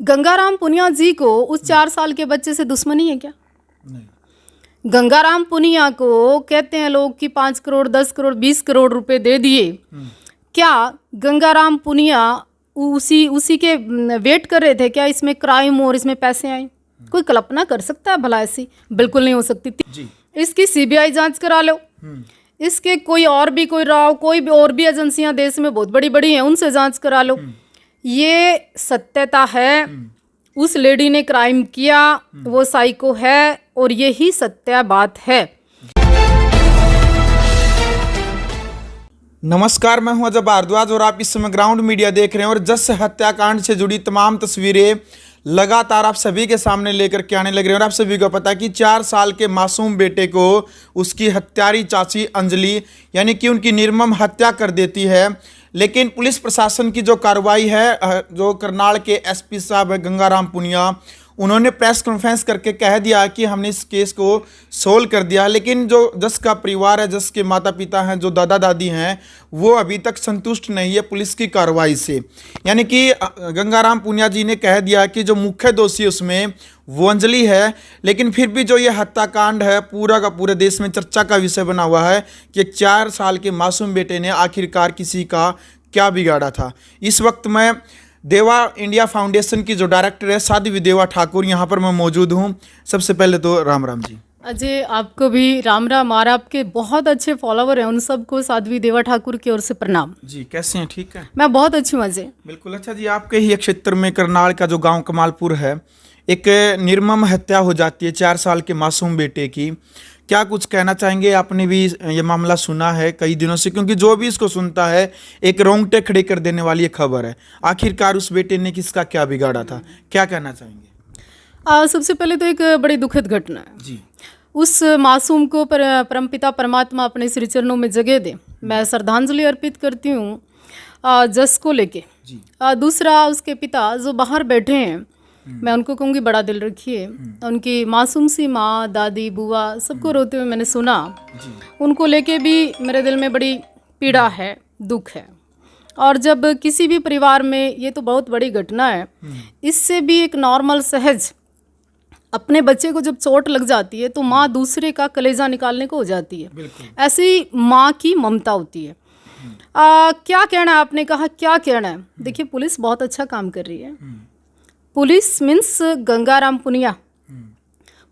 गंगाराम पुनिया जी को उस 4 साल के बच्चे से दुश्मनी है क्या? नहीं। गंगाराम पुनिया को कहते हैं लोग कि 5 करोड़ 10 करोड़ 20 करोड़ रुपए दे दिए। क्या गंगाराम पुनिया उसी के वेट कर रहे थे क्या इसमें क्राइम और इसमें पैसे आए? कोई कल्पना कर सकता है भला? ऐसी बिल्कुल नहीं हो सकती थी। इसकी सीबीआई जांच करा लो। इसके कोई और भी कोई राव कोई भी और भी एजेंसियां देश में बहुत बड़ी बड़ी हैं, उनसे जांच करा लो। ये सत्यता है, उस लेडी ने क्राइम किया, वो साइको है और यही सत्य बात है। नमस्कार, मैं हूं अजय भारद्वाज और आप इस समय ग्राउंड मीडिया देख रहे हैं। और जस हत्याकांड से जुड़ी तमाम तस्वीरें लगातार आप सभी के सामने लेकर के आने लग रहे हैं। और आप सभी को पता है कि 4 साल के मासूम बेटे को उसकी हत्यारी चाची अंजलि यानी कि उनकी निर्मम हत्या कर देती है। लेकिन पुलिस प्रशासन की जो कार्रवाई है, जो करनाल के एसपी साहब है गंगाराम पुनिया, उन्होंने प्रेस कॉन्फ्रेंस करके कह दिया कि हमने इस केस को सोल्व कर दिया। लेकिन जो जस का परिवार है, जस के माता पिता हैं, जो दादा दादी हैं, वो अभी तक संतुष्ट नहीं है पुलिस की कार्रवाई से। यानी कि गंगाराम पुनिया जी ने कह दिया कि जो मुख्य दोषी उसमें वो अंजलि है। लेकिन फिर भी जो ये हत्याकांड है पूरा का पूरे देश में चर्चा का विषय बना हुआ है कि 4 साल के मासूम बेटे ने आखिरकार किसी का क्या बिगाड़ा था। इस वक्त मैं देवा इंडिया फाउंडेशन की जो डायरेक्टर है साध्वी विदेवा ठाकुर, यहाँ पर मैं मौजूद हूँ। सबसे पहले तो राम राम जी। अजय, आपको भी राम राम। और आपके बहुत अच्छे फॉलोवर हैं, उन सबको साध्वी देवा ठाकुर की ओर से प्रणाम जी। कैसे हैं? ठीक है, मैं बहुत अच्छी हूँ अजय। बिल्कुल। अच्छा जी, आपके ही क्षेत्र में करनाल का जो गांव कमालपुर है, एक निर्मम हत्या हो जाती है 4 साल के मासूम बेटे की। क्या कुछ कहना चाहेंगे? आपने भी ये मामला सुना है कई दिनों से, क्योंकि जो भी इसको सुनता है एक रोंगटे खड़े कर देने वाली ये खबर है। आखिरकार उस बेटे ने किसका क्या बिगाड़ा था, क्या कहना चाहेंगे? सबसे पहले तो एक बड़ी दुखद घटना है जी। उस मासूम को परमपिता परमात्मा अपने श्री चरणों में जगह दे। मैं श्रद्धांजलि अर्पित करती हूँ जस को लेके। दूसरा, उसके पिता जो बाहर बैठे हैं, मैं उनको कहूँगी बड़ा दिल रखिए। उनकी मासूम सी माँ, दादी, बुआ, सबको रोते हुए मैंने सुना। उनको लेके भी मेरे दिल में बड़ी पीड़ा है, दुख है। और जब किसी भी परिवार में, ये तो बहुत बड़ी घटना है, इससे भी एक नॉर्मल सहज अपने बच्चे को जब चोट लग जाती है तो माँ दूसरे का कलेजा निकालने को हो जाती है। ऐसी माँ की ममता होती है। क्या कहना है? आपने कहा क्या कहना है। देखिए, पुलिस बहुत अच्छा काम कर रही है। Police means Gangaram Punia.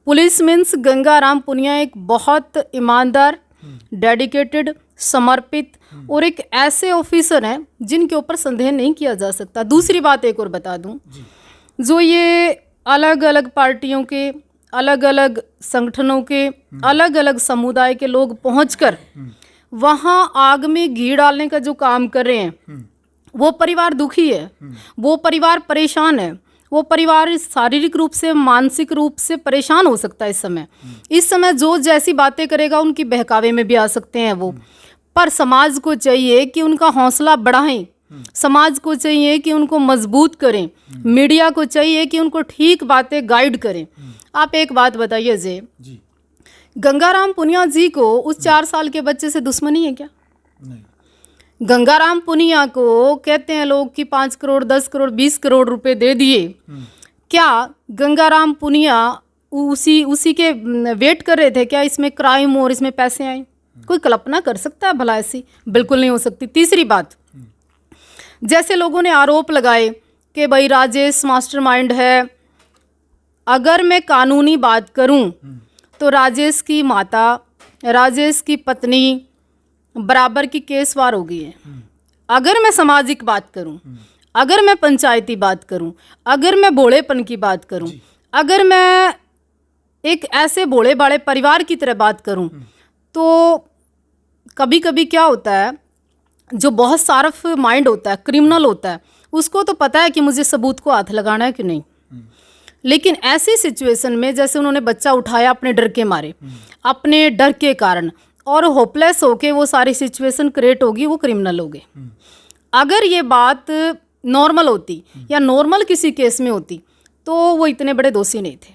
Police means Gangaram Punia एक बहुत ईमानदार, डेडिकेटेड, समर्पित और एक ऐसे ऑफिसर हैं जिनके ऊपर संदेह नहीं किया जा सकता। दूसरी बात एक और बता दूं, जो ये अलग अलग पार्टियों के, अलग अलग संगठनों के, अलग अलग समुदाय के लोग पहुंचकर वहां आग में घी डालने का जो काम कर रहे हैं, वो परिवार दुखी है, वो परिवार परेशान है, वो परिवार शारीरिक रूप से, मानसिक रूप से परेशान हो सकता है। इस समय जो जैसी बातें करेगा उनकी बहकावे में भी आ सकते हैं वो। पर समाज को चाहिए कि उनका हौसला बढ़ाएं, समाज को चाहिए कि उनको मजबूत करें, मीडिया को चाहिए कि उनको ठीक बातें गाइड करें। आप एक बात बताइए जी, गंगाराम पुनिया जी को उस 4 साल के बच्चे से दुश्मनी है क्या? नहीं। गंगाराम पुनिया को कहते हैं लोग कि 5 करोड़ 10 करोड़ 20 करोड़ रुपए दे दिए। क्या गंगाराम पुनिया उसी के वेट कर रहे थे क्या इसमें क्राइम और इसमें पैसे आए? कोई कल्पना कर सकता है भला? ऐसी बिल्कुल नहीं हो सकती। तीसरी बात, जैसे लोगों ने आरोप लगाए कि भाई राजेश मास्टरमाइंड है। अगर मैं कानूनी बात करूं तो राजेश की माता, राजेश की पत्नी बराबर की केसवार हो गई है। अगर मैं सामाजिक बात करूं, अगर मैं पंचायती बात करूं, अगर मैं भोलेपन की बात करूं, अगर मैं एक ऐसे भोले भाले परिवार की तरह बात करूं, तो कभी कभी क्या होता है, जो बहुत सार्फ माइंड होता है, क्रिमिनल होता है, उसको तो पता है कि मुझे सबूत को हाथ लगाना है कि नहीं। लेकिन ऐसी सिचुएशन में, जैसे उन्होंने बच्चा उठाया अपने डर के मारे, अपने डर के कारण, और होपलेस होके वो सारी सिचुएशन क्रिएट होगी, वो क्रिमिनल हो गए। अगर ये बात नॉर्मल होती या नॉर्मल किसी केस में होती तो वो इतने बड़े दोषी नहीं थे।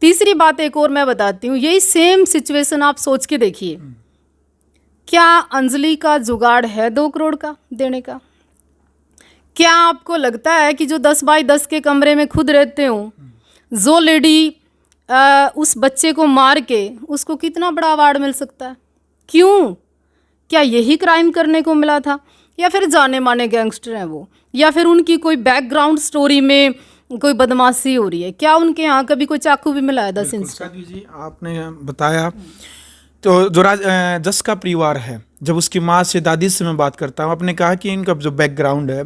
तीसरी बात एक और मैं बताती हूँ, यही सेम सिचुएशन आप सोच के देखिए, क्या अंजलि का जुगाड़ है 2 करोड़ का देने का? क्या आपको लगता है कि जो 10 बाई 10 के कमरे में खुद रहते हो, जो लेडी उस बच्चे को मार के उसको कितना बड़ा अवार्ड मिल सकता है? क्यों? क्या यही क्राइम करने को मिला था, या फिर जाने माने गैंगस्टर हैं वो, या फिर उनकी कोई बैकग्राउंड स्टोरी में कोई बदमाशी हो रही है? क्या उनके यहाँ कभी कोई चाकू भी मिला है 10 इंच? साध्वी जी, आपने बताया तो जो जस का परिवार है, जब उसकी माँ से दादी से मैं बात करता हूँ, आपने कहा कि इनका जो बैकग्राउंड है,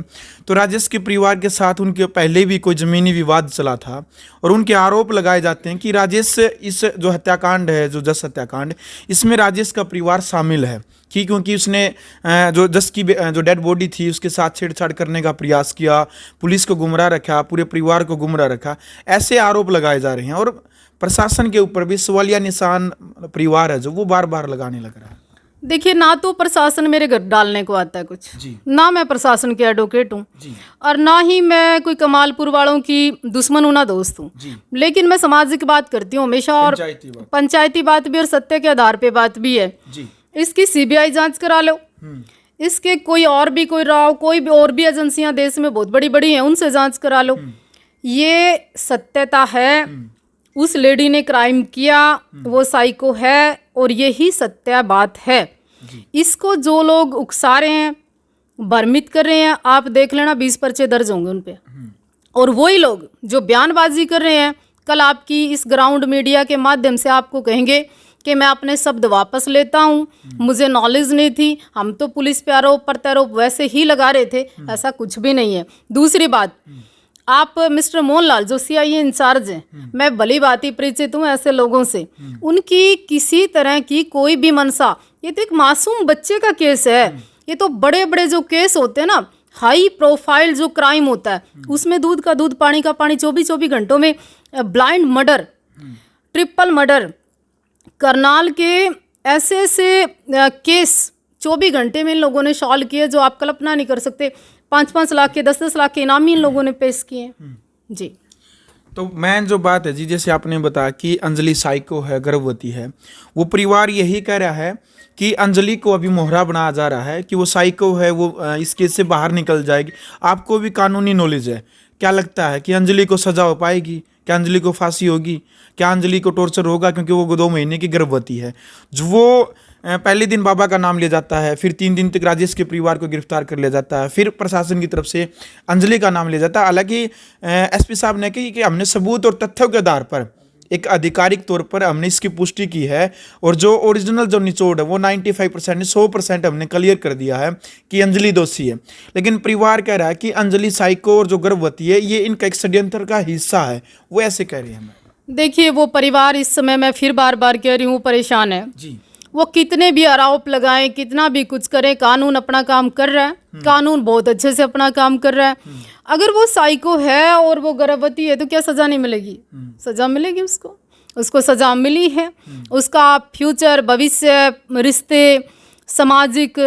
तो राजेश के परिवार के साथ उनके पहले भी कोई ज़मीनी विवाद चला था और उनके आरोप लगाए जाते हैं कि राजेश इस जो हत्याकांड है, जो जस हत्याकांड, इसमें राजेश का परिवार शामिल है कि क्योंकि उसने जो जस की जो डेड बॉडी थी उसके साथ छेड़छाड़ करने का प्रयास किया, पुलिस को गुमराह रखा, पूरे परिवार को गुमराह रखा, ऐसे आरोप लगाए जा रहे हैं। और प्रशासन के ऊपर भी सवालिया निशान परिवार है जो वो बार बार लगाने लग रहा है। देखिए, ना तो प्रशासन मेरे घर डालने को आता है कुछ जी। ना मैं प्रशासन के एडवोकेट हूँ, और ना ही मैं कोई कमालपुर वालों की दुश्मन हूँ ना दोस्त हूँ, लेकिन मैं सामाजिक बात करती हूँ हमेशा, और पंचायती बात भी और सत्य के आधार पे बात भी है। इसकी सीबीआई जांच करा लो, इसके कोई और भी कोई राव, कोई भी और भी एजेंसियां देश में बहुत बड़ी बड़ी हैं, उनसे जांच करा लो। ये सत्यता है, उस लेडी ने क्राइम किया, वो साइको है, और यही सत्य बात है। इसको जो लोग उकसा रहे हैं, भ्रमित कर रहे हैं, आप देख लेना 20 पर्चे दर्ज होंगे उन पे। और वही लोग जो बयानबाजी कर रहे हैं, कल आपकी इस ग्राउंड मीडिया के माध्यम से आपको कहेंगे कि मैं अपने शब्द वापस लेता हूँ, मुझे नॉलेज नहीं थी, हम तो पुलिस पे आरोप प्रत्यारोप वैसे ही लगा रहे थे। ऐसा कुछ भी नहीं है। दूसरी बात, आप मिस्टर मोहनलाल जो सीआईए इंचार्ज हैं, मैं भली भांति परिचित हूँ ऐसे लोगों से, उनकी किसी तरह की कोई भी मंशा, ये तो एक मासूम बच्चे का केस है। ये तो बड़े बड़े जो केस होते हैं ना, हाई प्रोफाइल जो क्राइम होता है, उसमें दूध का दूध पानी का पानी, 24 घंटों में blind murder, triple murder, Karnal के ऐसे ऐसे केस 24 घंटे में इन लोगों ने सॉल्व किए जो आप कल्पना नहीं कर सकते। 5-5 लाख के, 10-10 लाख के इनामी इन लोगों ने पेश किए जी। तो मैं जो बात है जी, जैसे आपने बताया कि अंजलि साइको है, गर्भवती है, वो परिवार यही कह रहा है कि अंजलि को अभी मोहरा बनाया जा रहा है कि वो साइको है, वो इस केस से बाहर निकल जाएगी। आपको भी कानूनी नॉलेज है, क्या लगता है कि अंजलि को सजा हो पाएगी? क्या अंजलि को फांसी होगी? क्या अंजलि को टॉर्चर होगा? क्योंकि वो 2 महीने की गर्भवती है। जो वो पहले दिन बाबा का नाम लिया जाता है, फिर 3 दिन तक राजेश के परिवार को गिरफ्तार कर लिया जाता है, फिर प्रशासन की तरफ से अंजलि का नाम लिया जाता है। हालांकि एसपी साहब ने कही कि हमने सबूत और तथ्यों के आधार पर एक आधिकारिक तौर पर हमने इसकी पुष्टि की है, और जो ओरिजिनल जो निचोड़ है वो 95% 100% हमने क्लियर कर दिया है कि अंजलि दोषी है। लेकिन परिवार कह रहा है कि अंजलि साइको और जो गर्भवती है ये इनका एक षड्यंत्र का हिस्सा है, वो ऐसे कह रही है। देखिए, वो परिवार इस समय, मैं फिर बार बार कह रही हूँ, परेशान है जी। वो कितने भी आरोप लगाएं, कितना भी कुछ करें, कानून अपना काम कर रहा है, कानून बहुत अच्छे से अपना काम कर रहा है। अगर वो साइको है और वो गर्भवती है तो क्या सजा नहीं मिलेगी? सजा मिलेगी उसको, उसको सजा मिली है। उसका फ्यूचर, भविष्य, रिश्ते, सामाजिक,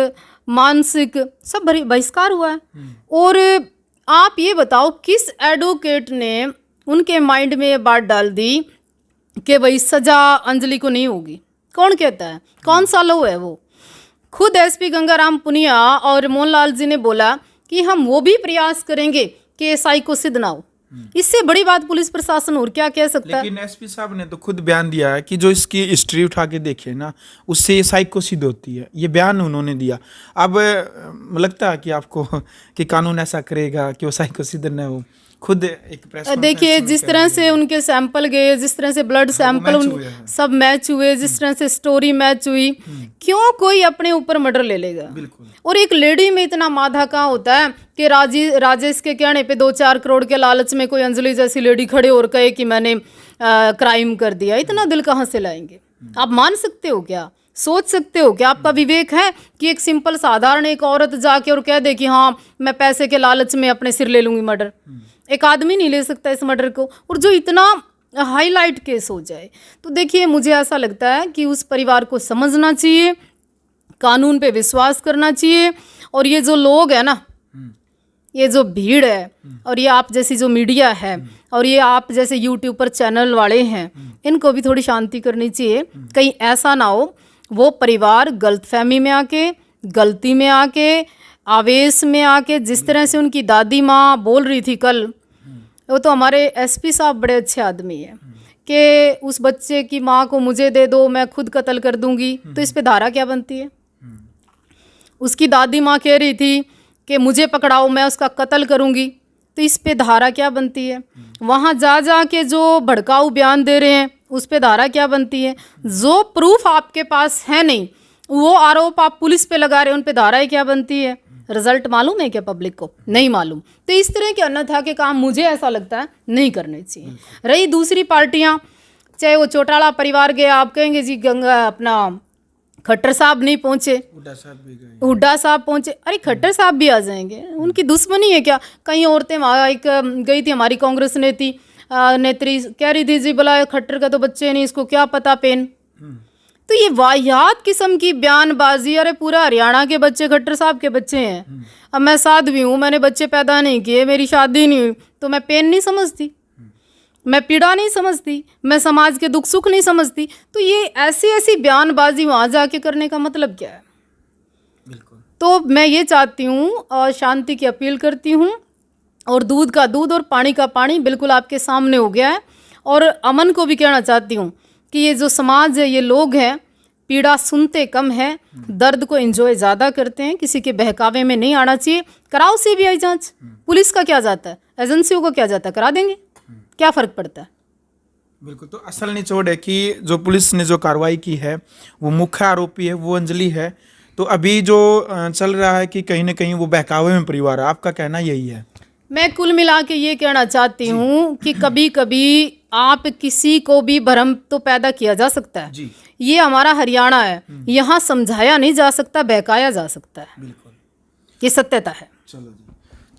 मानसिक सब बहिष्कार हुआ है। और आप ये बताओ, किस एडवोकेट ने उनके माइंड में ये बात डाल दी कि भाई सजा अंजलि को नहीं होगी? कौन कहता है? कौन सा लो है वो? खुद एसपी गंगाराम पुनिया और मोहनलाल जी ने बोला कि हम वो भी प्रयास करेंगे कि एसआई को सिद्ध ना हो। इससे बड़ी बात पुलिस प्रशासन और क्या कह सकता है? लेकिन एसपी साहब ने तो खुद बयान दिया है कि जो इसकी हिस्ट्री उठा के देखे ना, उससे एसआई को सिद्ध होती है। ये बयान उन्होंने दिया। अब लगता है कि आपको कि कानून ऐसा करेगा कि एसआई को सिद्ध न हो? खुद एक प्रेस देखिए, जिस तरह से उनके सैंपल गए, जिस तरह से ब्लड सैंपल सब मैच हुए, जिस तरह से स्टोरी मैच हुई, क्यों कोई अपने ऊपर मर्डर ले लेगा? बिल्कुल। और एक लेडी में इतना माधा कहाँ होता है कि राजेश के कहने पे 2-4 करोड़ के लालच में कोई अंजलि जैसी लेडी खड़े और कहे कि मैंने क्राइम कर दिया? इतना दिल कहाँ से लाएंगे? आप मान सकते हो क्या? सोच सकते हो क्या? आपका विवेक है कि एक सिंपल साधारण एक औरत जाके और कह दे कि हाँ मैं पैसे के लालच में अपने सिर ले लूंगी मर्डर? एक आदमी नहीं ले सकता इस मर्डर को, और जो इतना हाईलाइट केस हो जाए। तो देखिए, मुझे ऐसा लगता है कि उस परिवार को समझना चाहिए, कानून पे विश्वास करना चाहिए। और ये जो लोग हैं ना, ये जो भीड़ है, और ये आप जैसी जो मीडिया है, और ये आप जैसे यूट्यूब पर चैनल वाले हैं, इनको भी थोड़ी शांति करनी चाहिए। कहीं ऐसा ना हो वो परिवार गलतफहमी में आके, गलती में आके आवेश में आके जिस तरह से उनकी दादी माँ बोल रही थी कल, वो तो हमारे एसपी साहब बड़े अच्छे आदमी हैं कि उस बच्चे की माँ को मुझे दे दो, मैं खुद कत्ल कर दूंगी, तो इस पे धारा क्या बनती है? उसकी दादी माँ कह रही थी कि मुझे पकड़ाओ, मैं उसका कत्ल करूंगी, तो इस पे धारा क्या बनती है? वहाँ जा के जो भड़काऊ बयान दे रहे हैं उस पे धारा क्या बनती है? जो प्रूफ आपके पास है नहीं, वो आरोप आप पुलिस पे लगा रहे हैं, उन पे धाराएं क्या बनती है? रिजल्ट मालूम है क्या पब्लिक को? नहीं मालूम। तो इस तरह के अन्यथा के काम मुझे ऐसा लगता है नहीं करने चाहिए। रही दूसरी पार्टियां, चाहे वो चौटाला परिवार गए, आप कहेंगे जी गंगा अपना खट्टर साहब नहीं पहुंचे, हुड्डा साहब पहुंचे, अरे खट्टर साहब भी आ जाएंगे, उनकी दुश्मनी है क्या? कई औरतें वहाँ एक गई थी, हमारी कांग्रेस नेत्री कह रही थी जी बोला खट्टर का तो बच्चे नहीं, इसको क्या पता पेन। तो ये वाहियात किस्म की बयानबाजी, अरे पूरा हरियाणा के बच्चे खट्टर साहब के बच्चे हैं। अब मैं साध्वी हूँ, मैंने बच्चे पैदा नहीं किए, मेरी शादी नहीं हुई, तो मैं पेन नहीं समझती, मैं पीड़ा नहीं समझती, मैं समाज के दुख सुख नहीं समझती? तो ये ऐसी ऐसी बयानबाजी वहाँ जाके करने का मतलब क्या है? बिल्कुल। तो मैं ये चाहती हूँ और शांति की अपील करती हूँ, और दूध का दूध और पानी का पानी बिल्कुल आपके सामने हो गया है। और अमन को भी कहना चाहती हूँ कि ये जो समाज है, ये लोग हैं, पीड़ा सुनते कम है, दर्द को एंजॉय ज़्यादा करते हैं, किसी के बहकावे में नहीं आना चाहिए। कराओ सीबीआई जांच, पुलिस का क्या जाता है, एजेंसियों को क्या जाता है, करा देंगे, क्या फ़र्क पड़ता है? बिल्कुल। तो असल निचोड़ है कि जो पुलिस ने जो कार्रवाई की है वो मुख्य आरोपी है वो अंजलि है। तो अभी जो चल रहा है कि कहीं ना कहीं वो बहकावे में परिवार है, आपका कहना यही है? मैं कुल मिला के ये कहना चाहती हूँ कि कभी कभी आप किसी को भी भ्रम तो पैदा किया जा सकता है जी। ये हमारा हरियाणा है, यहाँ समझाया नहीं जा सकता, बहकाया जा सकता है, बिल्कुल, ये सत्यता है।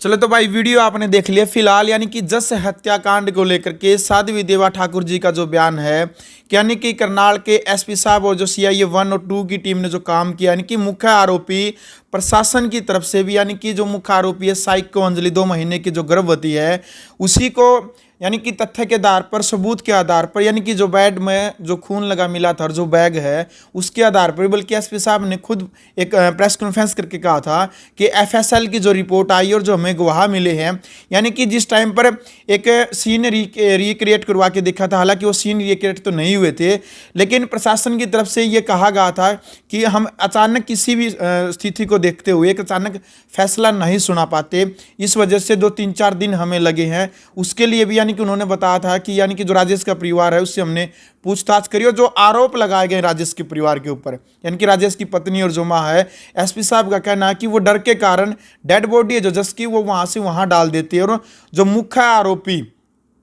चलो तो भाई वीडियो आपने देख लिया। फिलहाल यानी कि जस हत्याकांड को लेकर के साध्वी देवा ठाकुर जी का जो बयान है कि यानी कि करनाल के एसपी साहब और जो सीआईए 1 और 2 की टीम ने जो काम किया, यानी कि मुख्य आरोपी प्रशासन की तरफ से भी, यानी कि जो मुख्य आरोपी है साइको अंजलि 2 महीने की जो गर्भवती है, उसी को यानी कि तथ्य के आधार पर, सबूत के आधार पर, यानी कि जो बेड में जो खून लगा मिला था और जो बैग है उसके आधार पर, बल्कि एसपी साहब ने खुद एक प्रेस कॉन्फ्रेंस करके कहा था कि एफएसएल की जो रिपोर्ट आई और जो हमें गवाह मिले हैं, यानी कि जिस टाइम पर एक सीन रिक्रिएट करवा के देखा था, हालांकि वो सीन रिक्रिएट तो नहीं हुए थे, लेकिन प्रशासन की तरफ से ये कहा गया था कि हम अचानक किसी भी स्थिति को देखते हुए एक अचानक फैसला नहीं सुना पाते, इस वजह से 2-3-4 दिन हमें लगे हैं। उसके लिए भी कि उन्होंने बताया था कि यानी कि जो राजेश का परिवार है उससे हमने पूछताछ करी, और जो आरोप लगाए गए राजेश के परिवार के ऊपर, यानी कि राजेश की पत्नी और जो मां है, एसपी साहब का कहना है कि वो डर के कारण डेड बॉडी है जो जस की वो वहां से वहां डाल देती है। और जो मुख्य आरोपी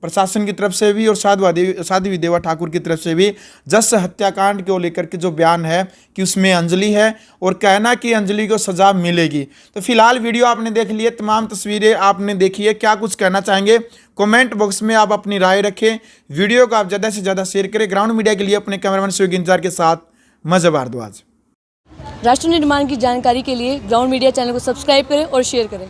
प्रशासन की तरफ से भी और साध्वी देवा ठाकुर की तरफ से भी जस हत्याकांड को लेकर के जो बयान है कि उसमें अंजलि है और कहना कि अंजलि को सजा मिलेगी। तो फिलहाल वीडियो आपने देख लिए, तमाम तस्वीरें आपने देखी है, क्या कुछ कहना चाहेंगे कमेंट बॉक्स में आप अपनी राय रखें। वीडियो को आप ज़्यादा से ज़्यादा शेयर करें। ग्राउंड मीडिया के लिए अपने कैमरामैन सहयोग इंतजार के साथ मज़हर भारद्वाज। राष्ट्र निर्माण की जानकारी के लिए ग्राउंड मीडिया चैनल को सब्सक्राइब करें और शेयर करें।